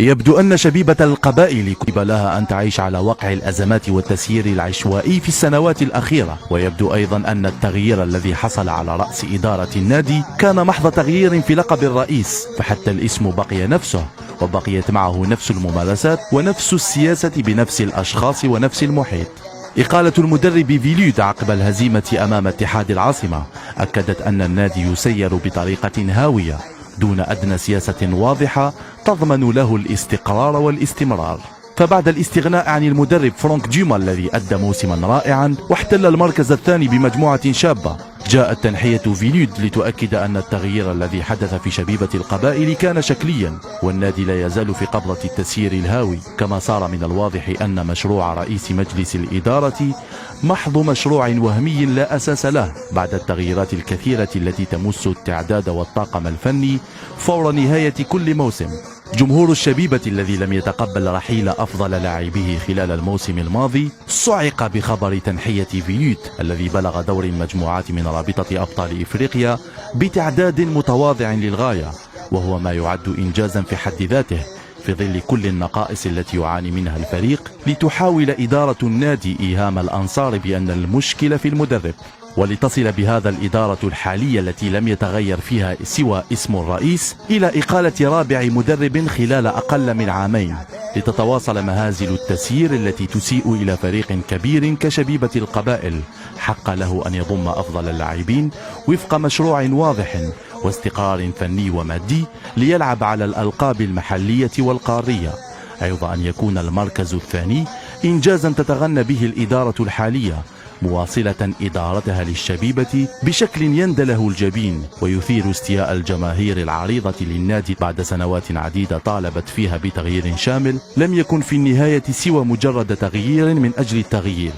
يبدو أن شبيبة القبائل كتب لها أن تعيش على وقع الأزمات والتسيير العشوائي في السنوات الأخيرة، ويبدو أيضا أن التغيير الذي حصل على رأس إدارة النادي كان محض تغيير في لقب الرئيس، فحتى الاسم بقي نفسه، وبقيت معه نفس الممارسات ونفس السياسة بنفس الأشخاص ونفس المحيط. إقالة المدرب فيلود عقب الهزيمة أمام اتحاد العاصمة أكدت أن النادي يسير بطريقة هاوية دون أدنى سياسة واضحة تضمن له الاستقرار والاستمرار. فبعد الاستغناء عن المدرب فرانك جيما الذي أدى موسما رائعا واحتل المركز الثاني بمجموعة شابة، جاءت تنحية فيلود لتؤكد أن التغيير الذي حدث في شبيبة القبائل كان شكليا، والنادي لا يزال في قبضة التسيير الهاوي. كما صار من الواضح أن مشروع رئيس مجلس الإدارة محض مشروع وهمي لا أساس له بعد التغييرات الكثيرة التي تمس التعداد والطاقم الفني فور نهاية كل موسم. جمهور الشبيبة الذي لم يتقبل رحيل أفضل لاعبيه خلال الموسم الماضي صعق بخبر تنحية فيلود الذي بلغ دور المجموعات من رابطة أبطال إفريقيا بتعداد متواضع للغاية، وهو ما يعد إنجازا في حد ذاته في ظل كل النقائص التي يعاني منها الفريق، لتحاول إدارة النادي إيهام الأنصار بأن المشكلة في المدرب، ولتصل بهذا الإدارة الحالية التي لم يتغير فيها سوى اسم الرئيس إلى إقالة رابع مدرب خلال أقل من عامين، لتتواصل مهازل التسيير التي تسيء إلى فريق كبير كشبيبة القبائل حق له أن يضم أفضل اللاعبين وفق مشروع واضح واستقرار فني ومادي ليلعب على الألقاب المحلية والقارية، عوض أن يكون المركز الثاني إنجازا تتغنى به الإدارة الحالية مواصلة إدارتها للشبيبة بشكل يندله الجبين ويثير استياء الجماهير العريضة للنادي بعد سنوات عديدة طالبت فيها بتغيير شامل لم يكن في النهاية سوى مجرد تغيير من أجل التغيير،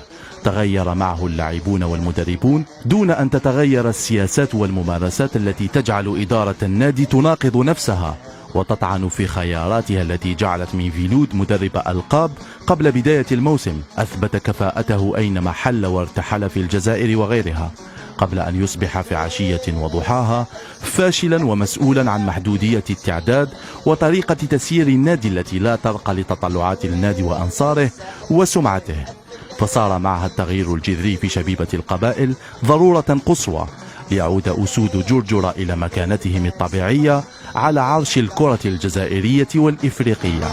تغير معه اللاعبون والمدربون دون أن تتغير السياسات والممارسات التي تجعل إدارة النادي تناقض نفسها وتطعن في خياراتها التي جعلت من فيلود مدرب ألقاب قبل بداية الموسم أثبت كفاءته أينما حل وارتحل في الجزائر وغيرها، قبل أن يصبح في عشية وضحاها فاشلا ومسؤولا عن محدودية التعداد وطريقة تسيير النادي التي لا ترقى لتطلعات النادي وأنصاره وسمعته. فصار معها التغيير الجذري في شبيبة القبائل ضرورة قصوى ليعود أسود جرجر إلى مكانتهم الطبيعية على عرش الكرة الجزائرية والإفريقية.